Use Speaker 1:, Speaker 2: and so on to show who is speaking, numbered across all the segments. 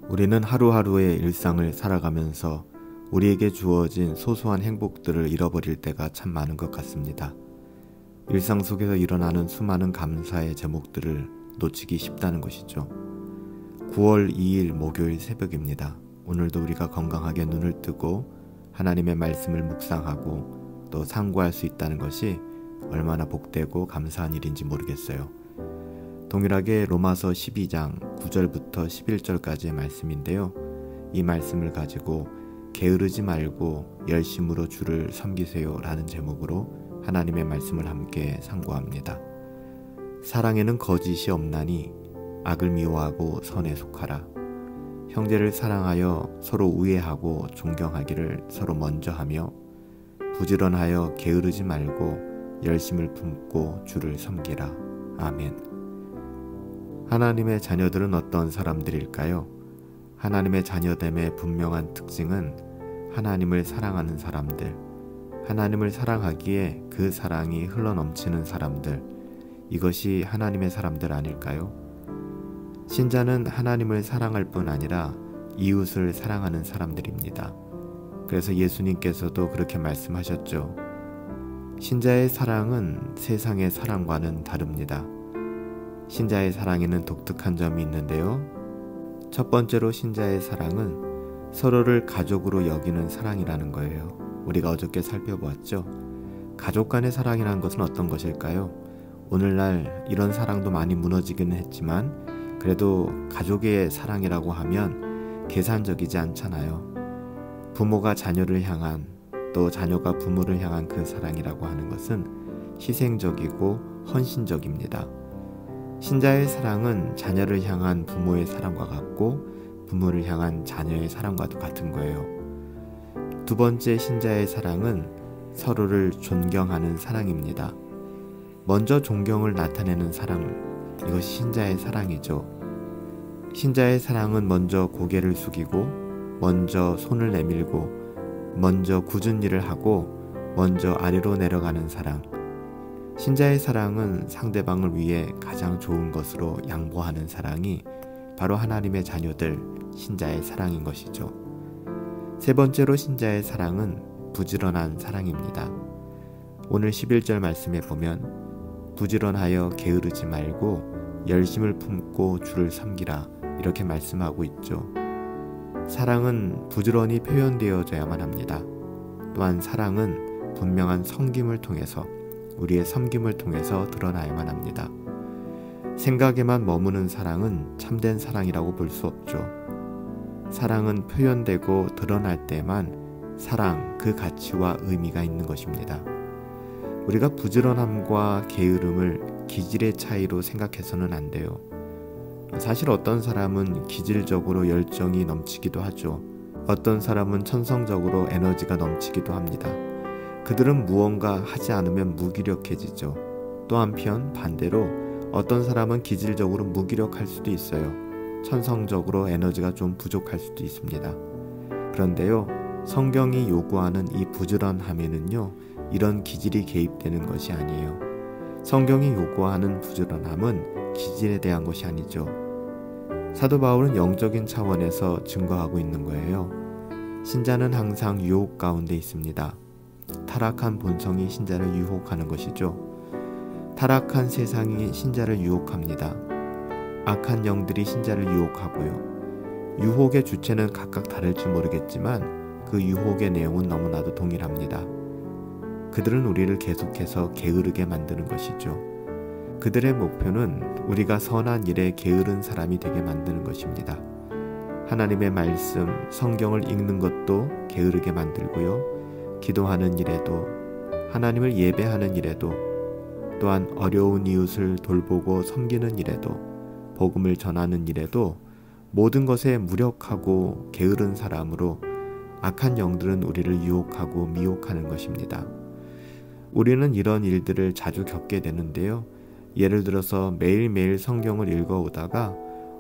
Speaker 1: 우리는 하루하루의 일상을 살아가면서 우리에게 주어진 소소한 행복들을 잃어버릴 때가 참 많은 것 같습니다. 일상 속에서 일어나는 수많은 감사의 제목들을 놓치기 쉽다는 것이죠. 9월 2일 목요일 새벽입니다. 오늘도 우리가 건강하게 눈을 뜨고 하나님의 말씀을 묵상하고 또 상고할 수 있다는 것이 얼마나 복되고 감사한 일인지 모르겠어요. 동일하게 로마서 12장 9절부터 11절까지의 말씀인데요. 이 말씀을 가지고 게으르지 말고 열심으로 주를 섬기세요 라는 제목으로 하나님의 말씀을 함께 상고합니다. 사랑에는 거짓이 없나니 악을 미워하고 선에 속하라. 형제를 사랑하여 서로 우애하고 존경하기를 서로 먼저 하며 부지런하여 게으르지 말고 열심을 품고 주를 섬기라. 아멘. 하나님의 자녀들은 어떤 사람들일까요? 하나님의 자녀됨의 분명한 특징은 하나님을 사랑하는 사람들, 하나님을 사랑하기에 그 사랑이 흘러넘치는 사람들, 이것이 하나님의 사람들 아닐까요? 신자는 하나님을 사랑할 뿐 아니라 이웃을 사랑하는 사람들입니다. 그래서 예수님께서도 그렇게 말씀하셨죠. 신자의 사랑은 세상의 사랑과는 다릅니다. 신자의 사랑에는 독특한 점이 있는데요. 첫 번째로 신자의 사랑은 서로를 가족으로 여기는 사랑이라는 거예요. 우리가 어저께 살펴보았죠. 가족 간의 사랑이라는 것은 어떤 것일까요? 오늘날 이런 사랑도 많이 무너지기는 했지만 그래도 가족의 사랑이라고 하면 계산적이지 않잖아요. 부모가 자녀를 향한 또 자녀가 부모를 향한 그 사랑이라고 하는 것은 희생적이고 헌신적입니다. 신자의 사랑은 자녀를 향한 부모의 사랑과 같고 부모를 향한 자녀의 사랑과도 같은 거예요. 두 번째 신자의 사랑은 서로를 존경하는 사랑입니다. 먼저 존경을 나타내는 사랑, 이것이 신자의 사랑이죠. 신자의 사랑은 먼저 고개를 숙이고 먼저 손을 내밀고 먼저 굳은 일을 하고 먼저 아래로 내려가는 사랑. 신자의 사랑은 상대방을 위해 가장 좋은 것으로 양보하는 사랑이 바로 하나님의 자녀들, 신자의 사랑인 것이죠. 세 번째로 신자의 사랑은 부지런한 사랑입니다. 오늘 11절 말씀에 보면 부지런하여 게으르지 말고 열심을 품고 주를 섬기라 이렇게 말씀하고 있죠. 사랑은 부지런히 표현되어져야만 합니다. 또한 사랑은 분명한 섬김을 통해서 우리의 섬김을 통해서 드러나야만 합니다. 생각에만 머무는 사랑은 참된 사랑이라고 볼 수 없죠. 사랑은 표현되고 드러날 때만 사랑, 그 가치와 의미가 있는 것입니다. 우리가 부지런함과 게으름을 기질의 차이로 생각해서는 안 돼요. 사실 어떤 사람은 기질적으로 열정이 넘치기도 하죠. 어떤 사람은 천성적으로 에너지가 넘치기도 합니다. 그들은 무언가 하지 않으면 무기력해지죠. 또 한편 반대로 어떤 사람은 기질적으로 무기력할 수도 있어요. 천성적으로 에너지가 좀 부족할 수도 있습니다. 그런데요, 성경이 요구하는 이 부지런함에는요, 이런 기질이 개입되는 것이 아니에요. 성경이 요구하는 부지런함은 기질에 대한 것이 아니죠. 사도 바울은 영적인 차원에서 증거하고 있는 거예요. 신자는 항상 유혹 가운데 있습니다. 타락한 본성이 신자를 유혹하는 것이죠. 타락한 세상이 신자를 유혹합니다. 악한 영들이 신자를 유혹하고요. 유혹의 주체는 각각 다를지 모르겠지만 그 유혹의 내용은 너무나도 동일합니다. 그들은 우리를 계속해서 게으르게 만드는 것이죠. 그들의 목표는 우리가 선한 일에 게으른 사람이 되게 만드는 것입니다. 하나님의 말씀, 성경을 읽는 것도 게으르게 만들고요. 기도하는 일에도, 하나님을 예배하는 일에도, 또한 어려운 이웃을 돌보고 섬기는 일에도, 복음을 전하는 일에도 모든 것에 무력하고 게으른 사람으로 악한 영들은 우리를 유혹하고 미혹하는 것입니다. 우리는 이런 일들을 자주 겪게 되는데요. 예를 들어서 매일매일 성경을 읽어오다가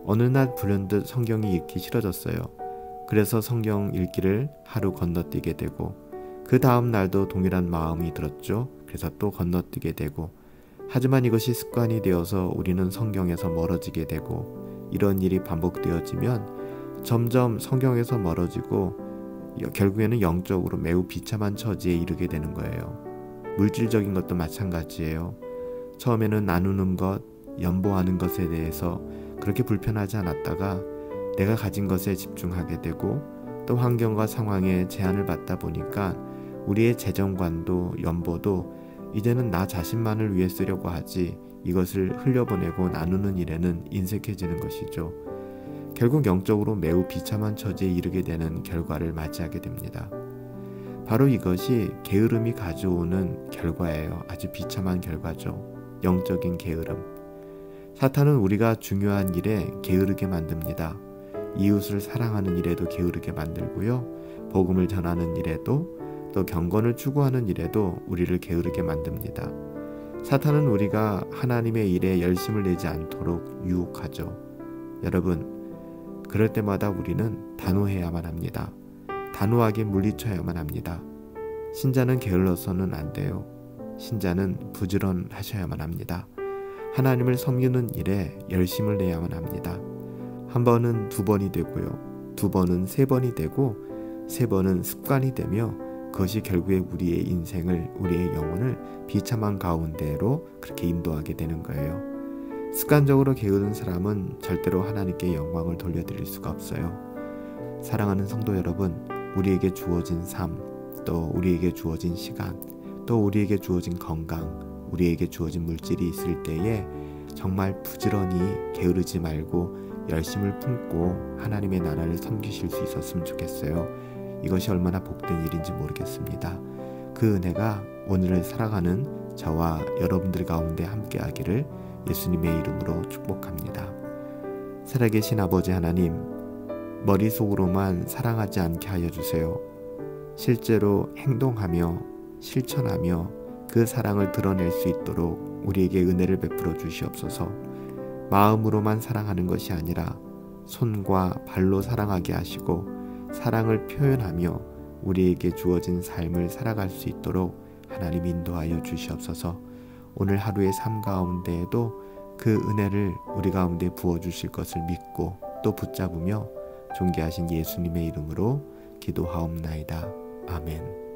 Speaker 1: 어느 날 불현듯 성경이 읽기 싫어졌어요. 그래서 성경 읽기를 하루 건너뛰게 되고 그 다음 날도 동일한 마음이 들었죠. 그래서 또 건너뛰게 되고 하지만 이것이 습관이 되어서 우리는 성경에서 멀어지게 되고 이런 일이 반복되어지면 점점 성경에서 멀어지고 결국에는 영적으로 매우 비참한 처지에 이르게 되는 거예요. 물질적인 것도 마찬가지예요. 처음에는 나누는 것, 연보하는 것에 대해서 그렇게 불편하지 않았다가 내가 가진 것에 집중하게 되고 또 환경과 상황에 제한을 받다 보니까 우리의 재정관도 연보도 이제는 나 자신만을 위해 쓰려고 하지 이것을 흘려보내고 나누는 일에는 인색해지는 것이죠. 결국 영적으로 매우 비참한 처지에 이르게 되는 결과를 맞이하게 됩니다. 바로 이것이 게으름이 가져오는 결과예요. 아주 비참한 결과죠. 영적인 게으름. 사탄은 우리가 중요한 일에 게으르게 만듭니다. 이웃을 사랑하는 일에도 게으르게 만들고요. 복음을 전하는 일에도 또 경건을 추구하는 일에도 우리를 게으르게 만듭니다. 사탄은 우리가 하나님의 일에 열심을 내지 않도록 유혹하죠. 여러분, 그럴 때마다 우리는 단호해야만 합니다. 단호하게 물리쳐야만 합니다. 신자는 게을러서는 안 돼요. 신자는 부지런하셔야만 합니다. 하나님을 섬기는 일에 열심을 내야만 합니다. 한 번은 두 번이 되고요. 두 번은 세 번이 되고 세 번은 습관이 되며 그것이 결국에 우리의 인생을, 우리의 영혼을 비참한 가운데로 그렇게 인도하게 되는 거예요. 습관적으로 게으른 사람은 절대로 하나님께 영광을 돌려드릴 수가 없어요. 사랑하는 성도 여러분, 우리에게 주어진 삶, 또 우리에게 주어진 시간, 또 우리에게 주어진 건강, 우리에게 주어진 물질이 있을 때에 정말 부지런히 게으르지 말고 열심을 품고 하나님의 나라를 섬기실 수 있었으면 좋겠어요. 이것이 얼마나 복된 일인지 모르겠습니다. 그 은혜가 오늘을 살아가는 저와 여러분들 가운데 함께하기를 예수님의 이름으로 축복합니다. 살아계신 아버지 하나님, 머릿속으로만 사랑하지 않게 하여 주세요. 실제로 행동하며 실천하며 그 사랑을 드러낼 수 있도록 우리에게 은혜를 베풀어 주시옵소서. 마음으로만 사랑하는 것이 아니라 손과 발로 사랑하게 하시고 사랑을 표현하며 우리에게 주어진 삶을 살아갈 수 있도록 하나님 인도하여 주시옵소서. 오늘 하루의 삶 가운데에도 그 은혜를 우리 가운데 부어주실 것을 믿고 또 붙잡으며 존귀하신 예수님의 이름으로 기도하옵나이다. 아멘.